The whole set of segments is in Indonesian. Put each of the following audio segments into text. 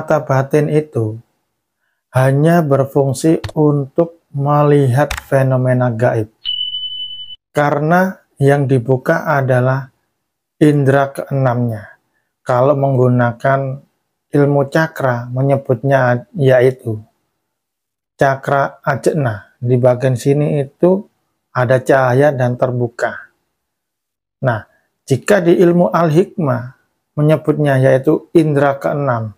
mata batin itu hanya berfungsi untuk melihat fenomena gaib. Karena yang dibuka adalah indera keenamnya. Kalau menggunakan ilmu cakra menyebutnya yaitu cakra ajna. Di bagian sini itu ada cahaya dan terbuka. Nah, jika di ilmu al-hikmah menyebutnya yaitu indera keenam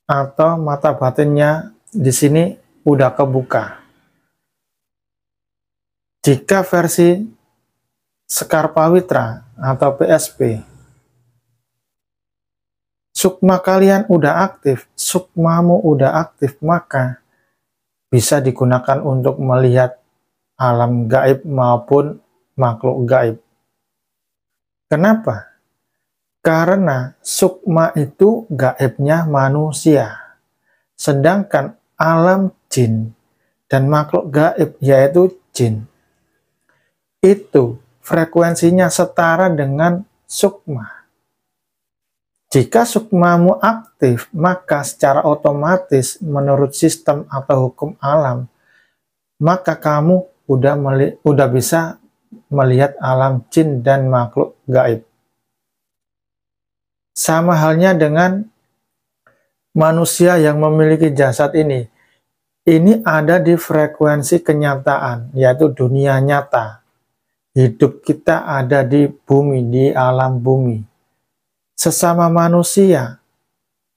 atau mata batinnya di sini udah kebuka. Jika versi Sekar Pawitra atau PSP, sukma kalian udah aktif, sukmamu udah aktif, maka bisa digunakan untuk melihat alam gaib maupun makhluk gaib. Kenapa? Karena sukma itu gaibnya manusia, sedangkan alam jin dan makhluk gaib yaitu jin itu frekuensinya setara dengan sukma. Jika sukmamu aktif, maka secara otomatis menurut sistem atau hukum alam, maka kamu udah bisa melihat alam jin dan makhluk gaib. Sama halnya dengan manusia yang memiliki jasad ini. Ini ada di frekuensi kenyataan, yaitu dunia nyata. Hidup kita ada di bumi, di alam bumi. Sesama manusia,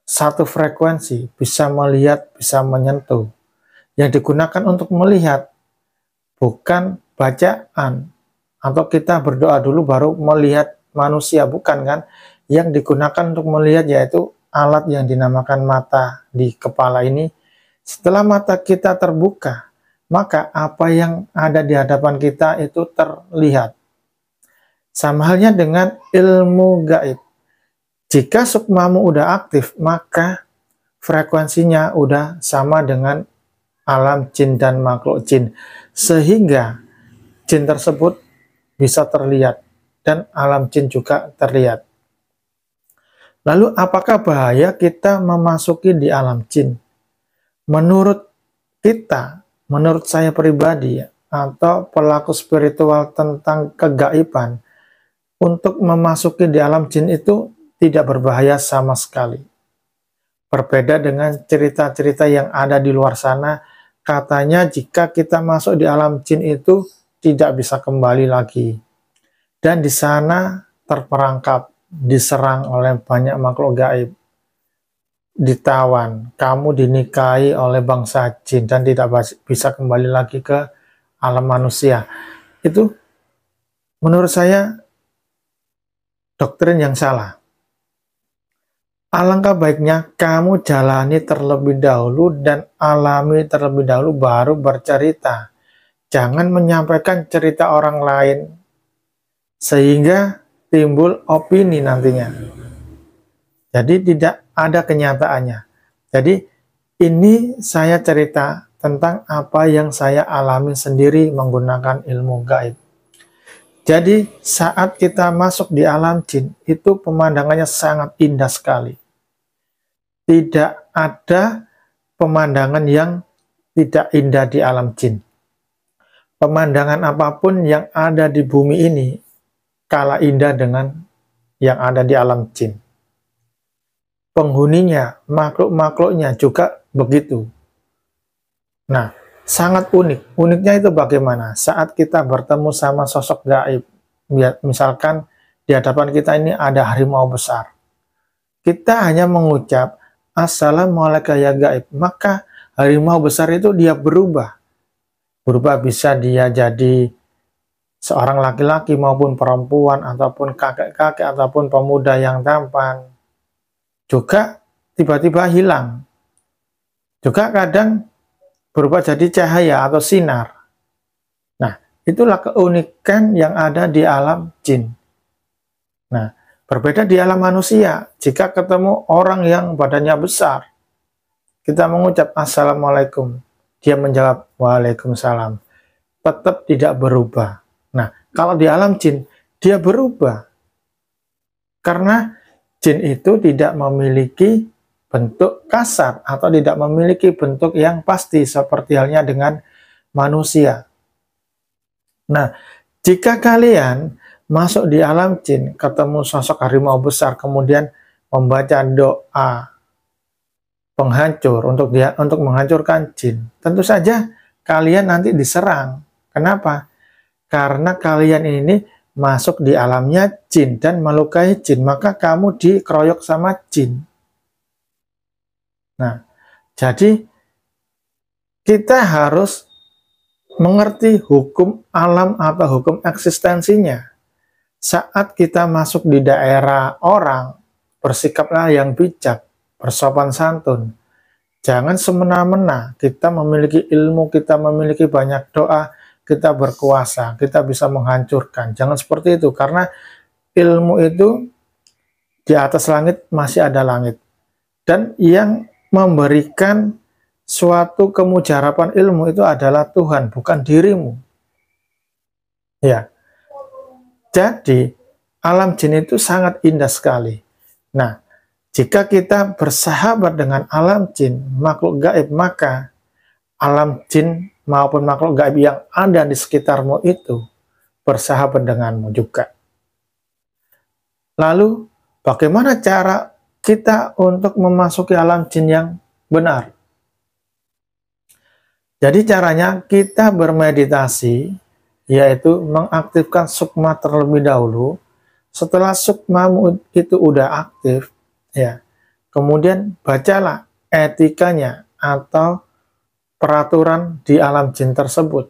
satu frekuensi, bisa melihat, bisa menyentuh. Yang digunakan untuk melihat, bukan bacaan, atau kita berdoa dulu baru melihat manusia, bukan kan? Yang digunakan untuk melihat yaitu alat yang dinamakan mata di kepala ini. Setelah mata kita terbuka, maka apa yang ada di hadapan kita itu terlihat. Sama halnya dengan ilmu gaib. Jika sukmamu udah aktif, maka frekuensinya udah sama dengan alam jin dan makhluk jin. Sehingga jin tersebut bisa terlihat dan alam jin juga terlihat. Lalu apakah bahaya kita memasuki di alam jin? Menurut kita, menurut saya pribadi atau pelaku spiritual tentang kegaiban, untuk memasuki di alam jin itu tidak berbahaya sama sekali. Berbeda dengan cerita-cerita yang ada di luar sana, katanya jika kita masuk di alam jin itu tidak bisa kembali lagi. Dan di sana terperangkap, diserang oleh banyak makhluk gaib. Ditawan, kamu dinikahi oleh bangsa jin dan tidak bisa kembali lagi ke alam manusia. Itu menurut saya doktrin yang salah. Alangkah baiknya kamu jalani terlebih dahulu dan alami terlebih dahulu baru bercerita. Jangan menyampaikan cerita orang lain sehingga timbul opini nantinya. Jadi tidak ada kenyataannya. Jadi ini saya cerita tentang apa yang saya alami sendiri menggunakan ilmu gaib. Jadi saat kita masuk di alam jin, itu pemandangannya sangat indah sekali. Tidak ada pemandangan yang tidak indah di alam jin. Pemandangan apapun yang ada di bumi ini kalah indah dengan yang ada di alam jin. Penghuninya, makhluk-makhluknya juga begitu. Nah, sangat unik. Uniknya itu bagaimana? Saat kita bertemu sama sosok gaib, misalkan di hadapan kita ini ada harimau besar. Kita hanya mengucap, Assalamualaikum ya gaib. Maka harimau besar itu dia berubah. Berubah bisa dia jadi seorang laki-laki maupun perempuan, ataupun kakek-kakek, ataupun pemuda yang tampan. Juga tiba-tiba hilang. Juga kadang berubah jadi cahaya atau sinar. Nah, itulah keunikan yang ada di alam jin. Nah, berbeda di alam manusia. Jika ketemu orang yang badannya besar, kita mengucap Assalamualaikum. Dia menjawab Waalaikumsalam. Tetap tidak berubah. Nah, kalau di alam jin, dia berubah. Karena jin itu tidak memiliki bentuk kasar atau tidak memiliki bentuk yang pasti seperti halnya dengan manusia. Nah, jika kalian masuk di alam jin, ketemu sosok harimau besar, kemudian membaca doa penghancur untuk menghancurkan jin, tentu saja kalian nanti diserang. Kenapa? Karena kalian ini masuk di alamnya jin dan melukai jin, maka kamu dikeroyok sama jin. Nah, jadi kita harus mengerti hukum alam atau hukum eksistensinya. Saat kita masuk di daerah orang, bersikaplah yang bijak, bersopan santun. Jangan semena-mena, kita memiliki ilmu, kita memiliki banyak doa, kita berkuasa, kita bisa menghancurkan. Jangan seperti itu, karena ilmu itu di atas langit masih ada langit. Dan yang memberikan suatu kemujaraban ilmu itu adalah Tuhan, bukan dirimu. Ya. Jadi, alam jin itu sangat indah sekali. Nah, jika kita bersahabat dengan alam jin, makhluk gaib, maka alam jin maupun makhluk gaib yang ada di sekitarmu itu bersahabat denganmu juga. Lalu, bagaimana cara kita untuk memasuki alam jin yang benar? Jadi caranya kita bermeditasi, yaitu mengaktifkan sukma terlebih dahulu. Setelah sukmamu itu udah aktif, ya, kemudian bacalah etikanya atau peraturan di alam jin tersebut.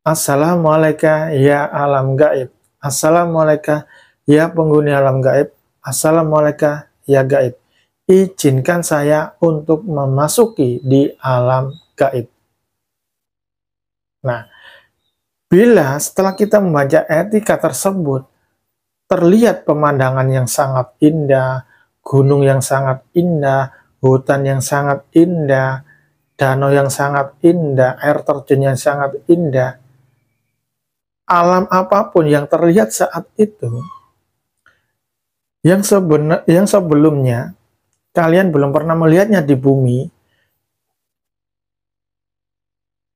Assalamualaikum ya alam gaib. Assalamualaikum ya penghuni alam gaib. Assalamualaikum ya gaib. Izinkan saya untuk memasuki di alam gaib. Nah, bila setelah kita membaca etika tersebut, terlihat pemandangan yang sangat indah, gunung yang sangat indah, hutan yang sangat indah, danau yang sangat indah, air terjun yang sangat indah, alam apapun yang terlihat saat itu, yang sebelumnya kalian belum pernah melihatnya di bumi,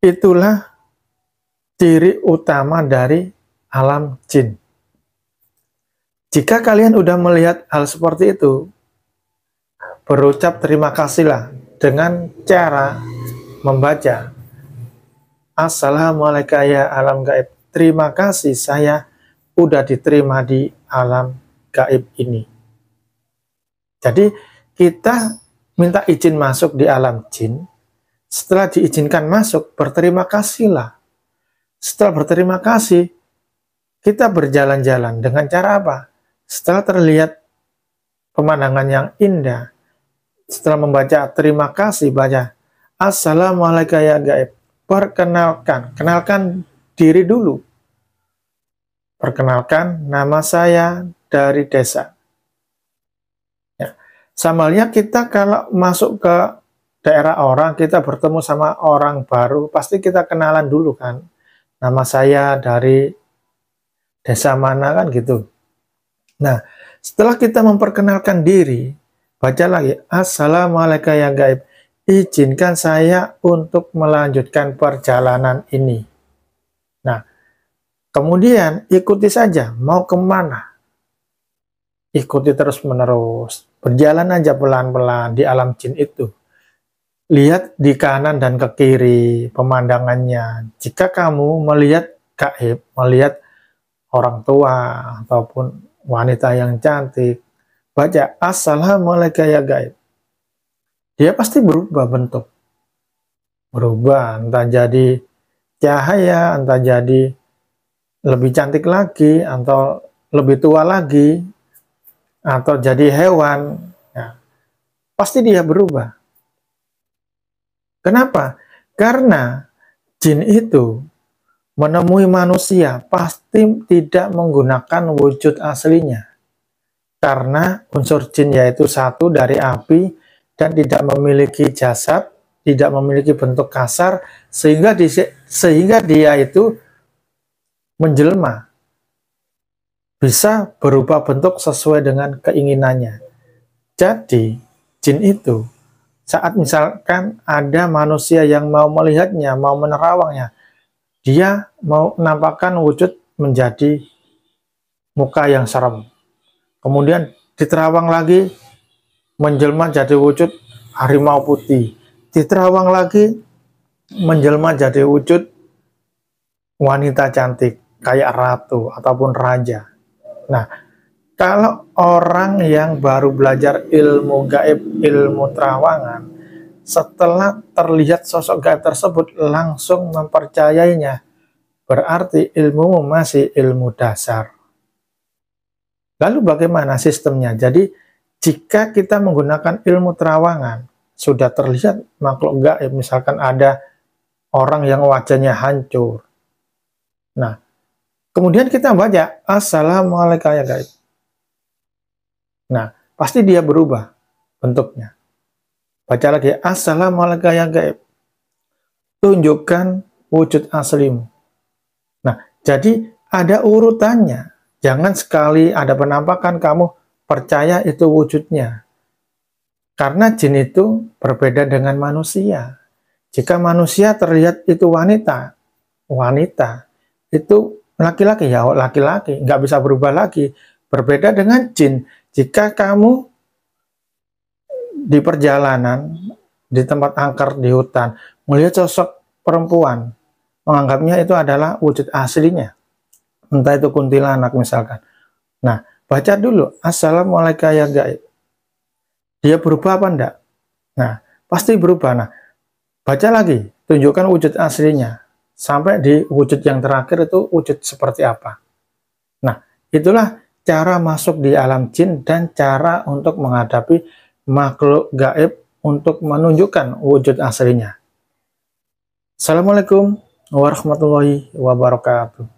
itulah ciri utama dari alam jin. Jika kalian udah melihat hal seperti itu, berucap terima kasihlah dengan cara membaca Assalamualaikum ya alam gaib. Terima kasih saya udah diterima di alam gaib ini. Jadi kita minta izin masuk di alam jin. Setelah diizinkan masuk, berterima kasihlah. Setelah berterima kasih, kita berjalan-jalan dengan cara apa? Setelah terlihat pemandangan yang indah, setelah membaca terima kasih, baca Assalamualaikum ya gaib. Kenalkan diri dulu. Perkenalkan, nama saya dari desa. Ya. Sama halnya kita kalau masuk ke daerah orang, kita bertemu sama orang baru, pasti kita kenalan dulu kan. Nama saya dari desa mana kan gitu. Nah, setelah kita memperkenalkan diri, baca lagi, Assalamualaikum ya gaib, izinkan saya untuk melanjutkan perjalanan ini. Nah, kemudian ikuti saja, mau kemana? Ikuti terus-menerus, berjalan aja pelan-pelan di alam jin itu. Lihat di kanan dan ke kiri pemandangannya. Jika kamu melihat gaib, melihat orang tua ataupun wanita yang cantik, baca Assalamualaikum ya gaib. Dia pasti berubah bentuk. Berubah, entah jadi cahaya, entah jadi lebih cantik lagi, atau lebih tua lagi, atau jadi hewan. Ya, pasti dia berubah. Kenapa? Karena jin itu menemui manusia pasti tidak menggunakan wujud aslinya. Karena unsur jin yaitu satu dari api dan tidak memiliki jasad, tidak memiliki bentuk kasar, sehingga dia itu menjelma. Bisa berubah bentuk sesuai dengan keinginannya. Jadi, jin itu, saat misalkan ada manusia yang mau melihatnya, mau menerawangnya, dia mau menampakkan wujud menjadi muka yang serem. Kemudian diterawang lagi, menjelma jadi wujud harimau putih. Diterawang lagi, menjelma jadi wujud wanita cantik, kayak ratu ataupun raja. Nah, kalau orang yang baru belajar ilmu gaib, ilmu terawangan, setelah terlihat sosok gaib tersebut langsung mempercayainya, berarti ilmu masih ilmu dasar. Lalu bagaimana sistemnya? Jadi jika kita menggunakan ilmu terawangan, sudah terlihat makhluk gaib, misalkan ada orang yang wajahnya hancur. Nah, kemudian kita baca, Assalamualaikum ya gaib. Nah, pasti dia berubah bentuknya. Baca lagi, Assalamualaikum ya gaib. Tunjukkan wujud aslimu. Nah, jadi ada urutannya. Jangan sekali ada penampakan kamu percaya itu wujudnya. Karena jin itu berbeda dengan manusia. Jika manusia terlihat itu wanita, itu laki-laki, ya laki-laki, nggak bisa berubah lagi. Berbeda dengan jin. Jika kamu di perjalanan, di tempat angker, di hutan, melihat sosok perempuan, menganggapnya itu adalah wujud aslinya. Entah itu kuntilanak misalkan. Nah, baca dulu, Assalamualaikum ya gaib. Dia berubah apa enggak? Nah, pasti berubah. Nah, baca lagi, tunjukkan wujud aslinya. Sampai di wujud yang terakhir itu wujud seperti apa. Nah, itulah cara masuk di alam jin dan cara untuk menghadapi makhluk gaib untuk menunjukkan wujud aslinya. Assalamualaikum warahmatullahi wabarakatuh.